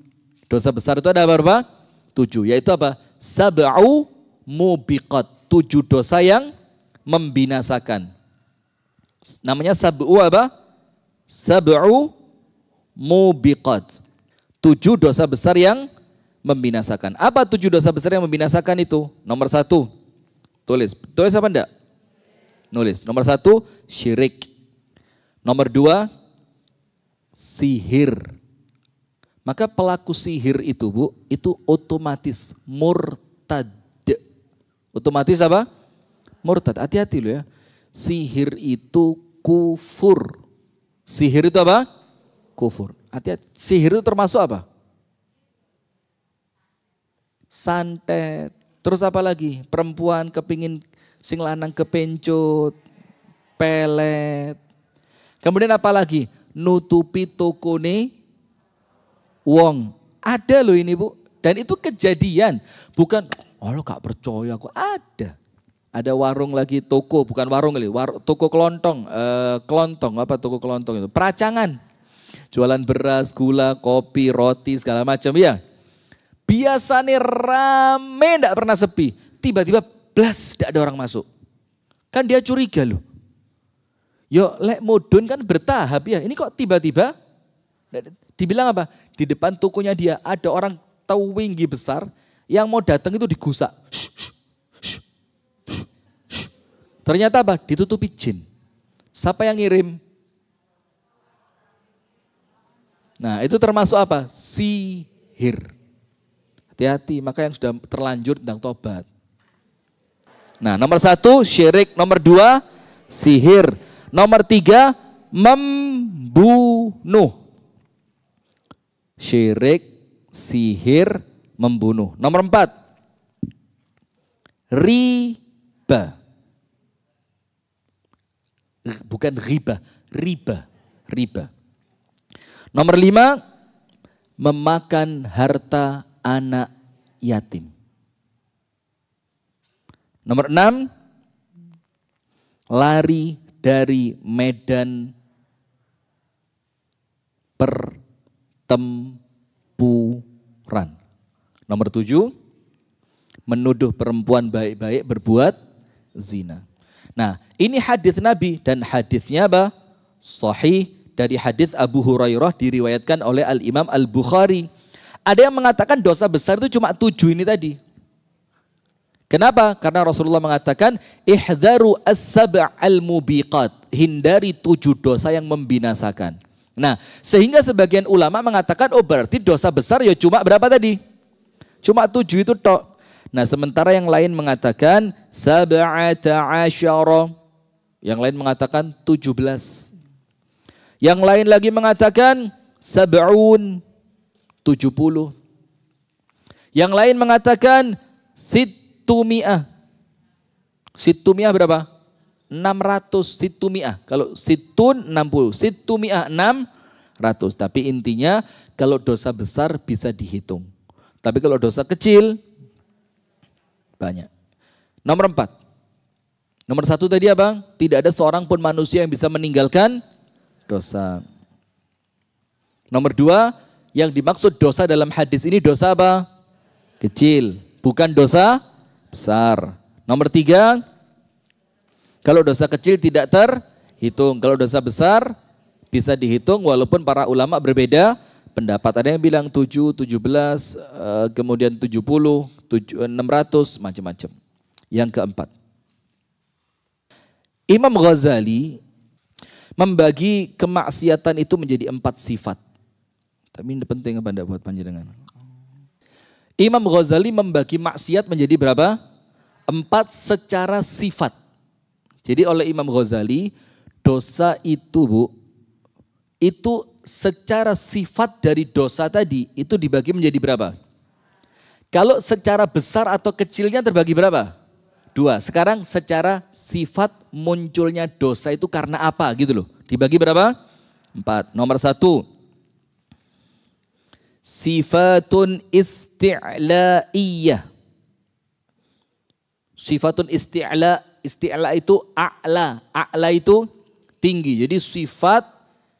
Dosa besar itu ada berapa? 7. Yaitu apa? Sab'u mubiqat. 7 dosa yang membinasakan. Namanya sab'u apa? Sab'u mubiqat. 7 dosa besar yang membinasakan. Apa 7 dosa besar yang membinasakan itu? Nomor 1. Tulis. Tulis apa enggak? Nulis. Nomor 1 syirik. Nomor 2 sihir. Maka pelaku sihir itu Bu, itu otomatis murtad. Otomatis apa? Murtad. Hati-hati loh ya. Sihir itu kufur. Sihir itu apa? Kufur. Hati-hati. Sihir itu termasuk apa? Santet. Terus apa lagi? Perempuan kepingin sing lanang kepencut, pelet. Kemudian apa lagi? Nutupi tokone wong. Ada loh ini Bu. Dan itu kejadian. Bukan, oh lo gak percaya kok. Ada. Ada warung lagi, toko, bukan warung kali, toko kelontong, kelontong, apa toko kelontong itu? Peracangan, jualan beras, gula, kopi, roti, segala macam ya. Biasanya rame, enggak pernah sepi. Tiba-tiba blas, enggak ada orang masuk. Kan dia curiga loh. Yo, lek mudun kan bertahap ya. Ini kok tiba-tiba, dibilang apa? Di depan tokonya dia ada orang tawinggi besar yang mau datang itu digusak. Ternyata apa? Ditutupi jin. Siapa yang ngirim? Nah itu termasuk apa? Sihir. Hati-hati, maka yang sudah terlanjur tentang tobat. Nah nomor 1 syirik, nomor 2 sihir, nomor 3 membunuh. Syirik, sihir, membunuh. Nomor 4 riba. Bukan riba, riba. Nomor 5 memakan harta anak yatim. Nomor 6 lari dari medan pertempuran. Nomor 7 menuduh perempuan baik-baik berbuat zina. Nah, ini hadis Nabi dan hadisnya apa? Sahih dari hadis Abu Hurairah diriwayatkan oleh Al-Imam Al-Bukhari. Ada yang mengatakan dosa besar itu cuma 7 ini tadi. Kenapa? Karena Rasulullah mengatakan ihdharu as-sab'al mubiqat, hindari 7 dosa yang membinasakan. Nah, sehingga sebagian ulama mengatakan oh berarti dosa besar ya cuma berapa tadi? Cuma 7 itu tok. Nah sementara yang lain mengatakan sab'ata asyara, yang lain mengatakan 17, yang lain lagi mengatakan sab'un 70, yang lain mengatakan situmi'ah. Situmi'ah berapa? 600 situmi'ah. Kalau situn 60, situmi'ah 600. Tapi intinya kalau dosa besar bisa dihitung. Tapi kalau dosa kecil banyak. Nomor 4. Nomor 1 tadi apa? Tidak ada seorang pun manusia yang bisa meninggalkan dosa. Nomor 2, yang dimaksud dosa dalam hadis ini dosa apa? Kecil, bukan dosa besar. Nomor 3, kalau dosa kecil tidak terhitung. Kalau dosa besar bisa dihitung walaupun para ulama berbeda pendapat. Ada yang bilang 7, 17, kemudian 70, 600, macam-macam. Yang keempat, Imam Ghazali membagi kemaksiatan itu menjadi 4 sifat. Tapi ini penting apa enggak buat panjenengan? Imam Ghazali membagi maksiat menjadi berapa? 4 secara sifat. Jadi oleh Imam Ghazali, dosa itu Bu, itu secara sifat dari dosa tadi, itu dibagi menjadi berapa? Kalau secara besar atau kecilnya terbagi berapa? 2. Sekarang secara sifat munculnya dosa itu karena apa gitu loh. Dibagi berapa? 4. Nomor 1. Sifatun isti'la'iyah. Sifatun isti'la. Isti'la itu a'la. A'la itu tinggi. Jadi sifat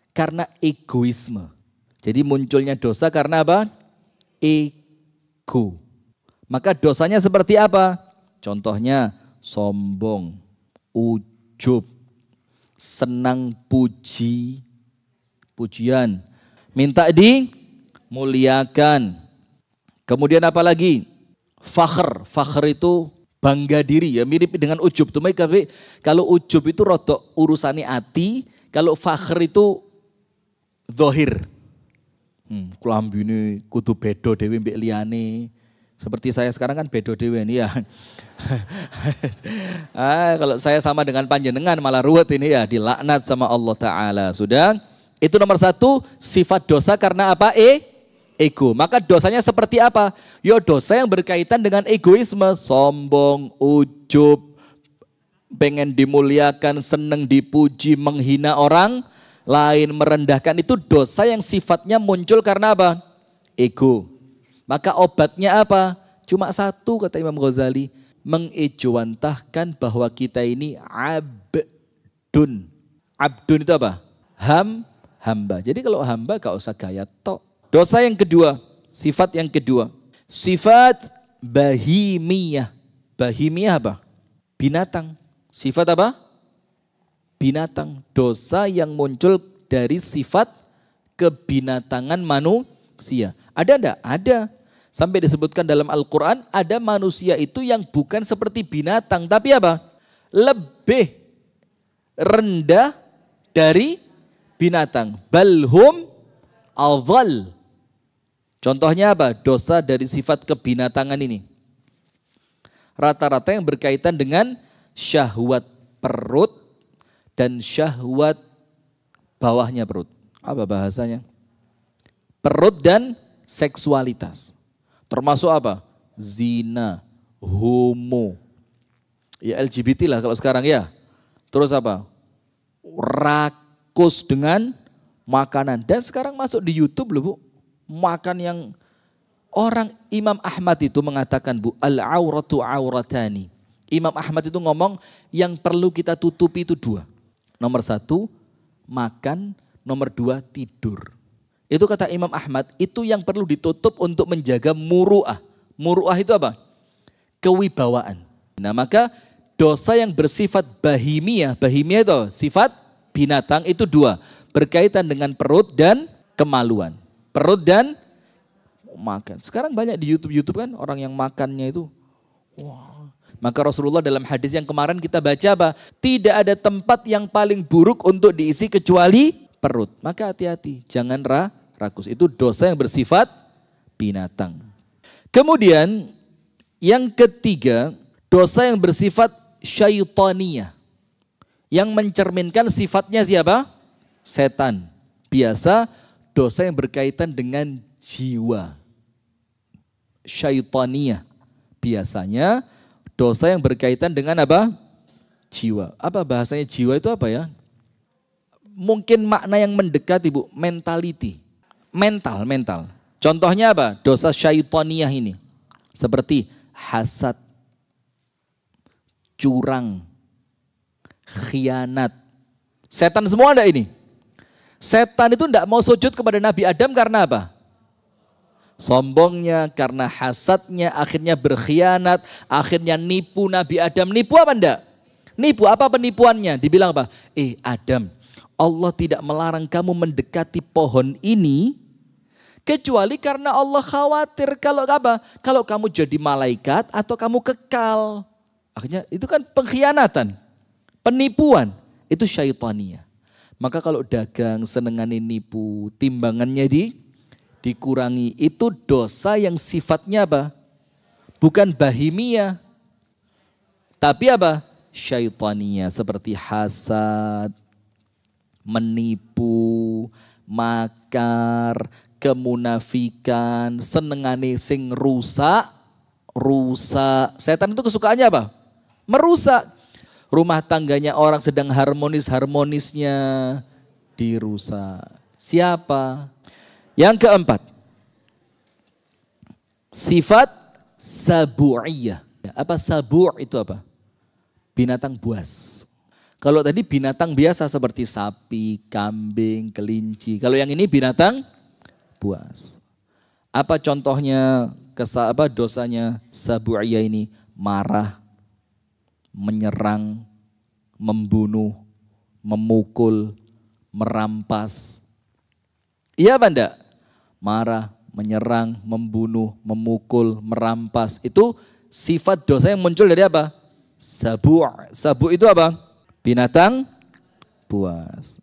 karena egoisme. Jadi munculnya dosa karena apa? Ego. Maka dosanya seperti apa? Contohnya sombong, ujub, senang pujian, minta dimuliakan. Kemudian apa lagi? Fakhr. Fakhr itu bangga diri, ya mirip dengan ujub. Tapi kalau ujub itu rodok urusani hati, kalau fakhr itu zahir. Klambi ini kudu bedo dewi mbek liyane. Seperti saya sekarang kan bedo dewi ini ya. Kalau saya sama dengan panjenengan malah ruwet ini ya, dilaknat sama Allah Ta'ala. Sudah, itu nomor 1, sifat dosa karena apa? Ego. Maka dosanya seperti apa? Yo dosa yang berkaitan dengan egoisme, sombong, ujub, pengen dimuliakan, seneng dipuji, menghina orang lain, merendahkan, itu dosa yang sifatnya muncul karena apa? Ego. Maka obatnya apa? Cuma 1 kata Imam Ghazali, mengejawantahkan bahwa kita ini abdun. Abdun itu apa? Hamba. Jadi kalau hamba gak usah gaya tok. Dosa yang kedua, sifat yang kedua, sifat bahimiyah. Bahimiyah apa? Binatang. Sifat apa? Binatang. Dosa yang muncul dari sifat kebinatangan manusia. Ada enggak? Ada. Sampai disebutkan dalam Al-Quran, ada manusia itu yang bukan seperti binatang, tapi apa? lebih rendah dari binatang. Balhum adhal. Contohnya apa? Dosa dari sifat kebinatangan ini. Rata-rata yang berkaitan dengan syahwat perut dan syahwat bawahnya perut. Apa bahasanya? Perut dan seksualitas. Termasuk apa? Zina, homo. Ya LGBT lah kalau sekarang ya. Terus apa? Rakus dengan makanan. Dan sekarang masuk di YouTube loh Bu. Makan yang orang Imam Ahmad itu mengatakan Bu, al-auratu auratani. Imam Ahmad itu ngomong yang perlu kita tutupi itu dua. Nomor satu, makan. Nomor dua, tidur. Itu kata Imam Ahmad, itu yang perlu ditutup untuk menjaga muru'ah. Muru'ah itu apa? Kewibawaan. Nah maka dosa yang bersifat bahimiyah. Bahimiyah itu sifat binatang itu dua. Berkaitan dengan perut dan kemaluan. Perut dan makan. Sekarang banyak di YouTube kan orang yang makannya itu. Wah. Maka Rasulullah dalam hadis yang kemarin kita baca apa? Tidak ada tempat yang paling buruk untuk diisi kecuali perut. Maka hati-hati, jangan rakus. Itu dosa yang bersifat binatang. Kemudian yang ketiga, dosa yang bersifat syaitaniyah. Yang mencerminkan sifatnya siapa? Setan. Biasa dosa yang berkaitan dengan jiwa. Syaitaniyah. Biasanya dosa yang berkaitan dengan apa? Jiwa. Apa bahasanya jiwa itu apa ya? Mungkin makna yang mendekat Ibu, mentality. Mental. Contohnya apa? Dosa syaitaniyah ini. Seperti hasad, curang, khianat. Setan semua ada ini. Setan itu tidak mau sujud kepada Nabi Adam karena apa? Sombongnya, karena hasadnya, akhirnya berkhianat, akhirnya nipu Nabi Adam. Nipu apa enggak? Nipu, apa penipuannya? Dibilang apa? Adam, Allah tidak melarang kamu mendekati pohon ini, kecuali karena Allah khawatir kalau apa? Kalau kamu jadi malaikat atau kamu kekal. Akhirnya itu kan pengkhianatan, penipuan, itu syaitaniyah. Maka kalau dagang senengane nipu, timbangannya dikurangi. Itu dosa yang sifatnya apa? Bukan bahimiyah. Tapi apa? Syaitaniyah. Seperti hasad, menipu, makar, kemunafikan, senengane sing rusak. Setan itu kesukaannya apa? Merusak. Rumah tangganya orang sedang harmonis-harmonisnya dirusak. Siapa? Yang keempat, sifat sabu'iyah. Apa sabu' itu apa? Binatang buas. Kalau tadi binatang biasa seperti sapi, kambing, kelinci. Kalau yang ini binatang buas. Apa contohnya dosanya sabu'iyah ini? Marah, menyerang, membunuh, memukul, merampas. Iya apa enggak? Marah, menyerang, membunuh, memukul, merampas. Itu sifat dosa yang muncul dari apa? Sabu'. Sabu' itu apa? Binatang buas.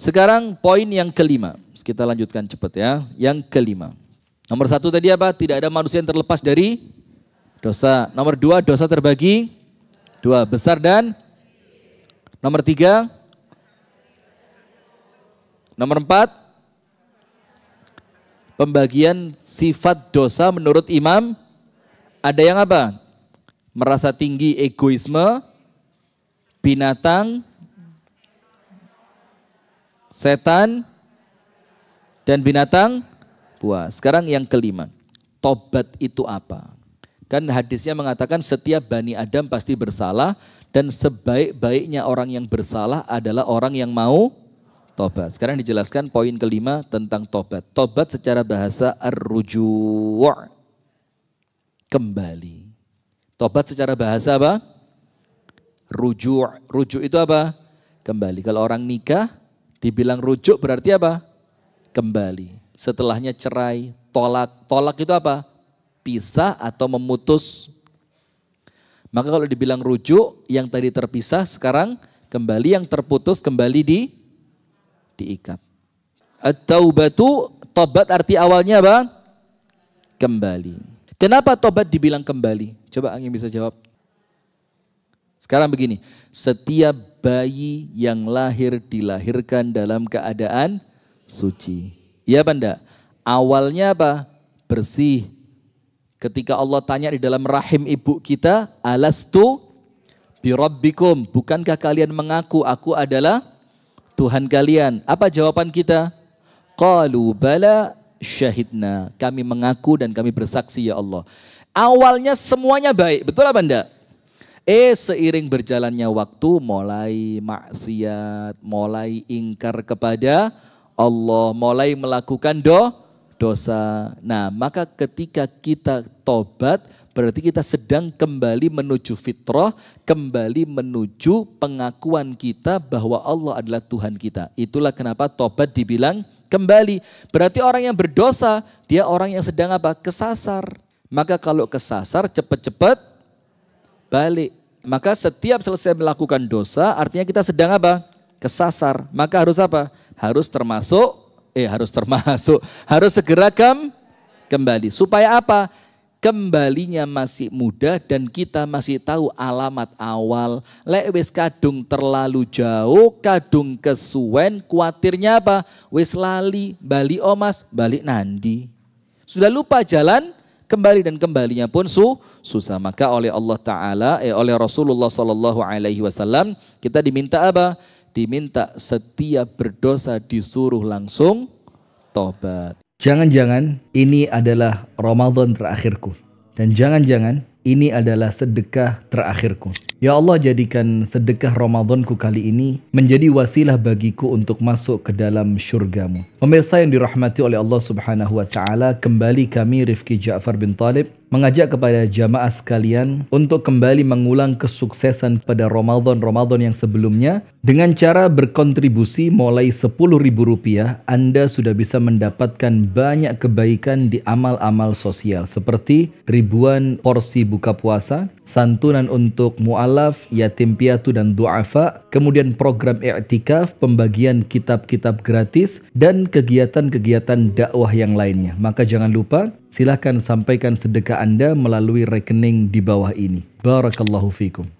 Sekarang poin yang kelima. Kita lanjutkan cepat ya. Yang kelima. Nomor satu tadi apa? Tidak ada manusia yang terlepas dari dosa. Nomor dua, dosa terbagi dua, besar dan nomor tiga. Nomor empat, pembagian sifat dosa menurut imam. Ada yang apa? Merasa tinggi, egoisme, binatang, setan, dan binatang buas. Sekarang yang kelima, tobat itu apa? Kan hadisnya mengatakan setiap Bani Adam pasti bersalah dan sebaik-baiknya orang yang bersalah adalah orang yang mau tobat. Sekarang dijelaskan poin kelima tentang tobat. Tobat secara bahasa ar-ruju', kembali. Tobat secara bahasa apa? Ruju'. Ruju' itu apa? Kembali. Kalau orang nikah dibilang rujuk berarti apa? Kembali. Setelahnya cerai, tolak. Tolak itu apa? Pisah atau memutus. Maka kalau dibilang rujuk, yang tadi terpisah sekarang kembali, yang terputus kembali diikat. At-taubatu, tobat arti awalnya apa? Kembali. Kenapa tobat dibilang kembali? Coba yang bisa jawab. Sekarang begini, setiap bayi yang lahir dilahirkan dalam keadaan suci. Iya apa enggak? Awalnya apa? Bersih. Ketika Allah tanya di dalam rahim ibu kita, alastu birabbikum, bukankah kalian mengaku aku adalah Tuhan kalian? Apa jawaban kita? Qalu bala syahidna, kami mengaku dan kami bersaksi ya Allah. Awalnya semuanya baik, betul apa enggak? Seiring berjalannya waktu mulai maksiat, mulai ingkar kepada Allah, mulai melakukan dosa. Nah, maka ketika kita tobat, berarti kita sedang kembali menuju fitrah, kembali menuju pengakuan kita bahwa Allah adalah Tuhan kita. Itulah kenapa tobat dibilang kembali. Berarti orang yang berdosa, dia orang yang sedang apa? Kesasar. Maka kalau kesasar, cepat-cepat balik. Maka setiap selesai melakukan dosa, artinya kita sedang apa? Kesasar. Maka harus apa? Harus segera kembali. Supaya apa? Kembalinya masih mudah dan kita masih tahu alamat awal. Lek wis kadung terlalu jauh, kadung kesuwen, kuatirnya apa? Wis lali, bali omas, balik nandi. Sudah lupa jalan, kembali dan kembalinya pun susah. Maka oleh Allah Ta'ala, oleh Rasulullah SAW, kita diminta apa? Diminta setiap berdosa disuruh langsung tobat. Jangan-jangan ini adalah Ramadan terakhirku. Dan jangan-jangan ini adalah sedekah terakhirku. Ya Allah, jadikan sedekah Ramadanku kali ini menjadi wasilah bagiku untuk masuk ke dalam syurgamu. Pemirsa yang dirahmati oleh Allah Subhanahu wa Ta'ala, kembali kami Rifki Ja'far bin Talib mengajak kepada jamaah sekalian untuk kembali mengulang kesuksesan pada Ramadan yang sebelumnya. Dengan cara berkontribusi mulai Rp10.000, Anda sudah bisa mendapatkan banyak kebaikan di amal-amal sosial seperti ribuan porsi buka puasa, santunan untuk mu'alaf, yatim piatu dan du'afa, kemudian program i'tikaf, pembagian kitab-kitab gratis, dan kegiatan-kegiatan dakwah yang lainnya. Maka jangan lupa, silakan sampaikan sedekah Anda melalui rekening di bawah ini. Barakallahu fikum.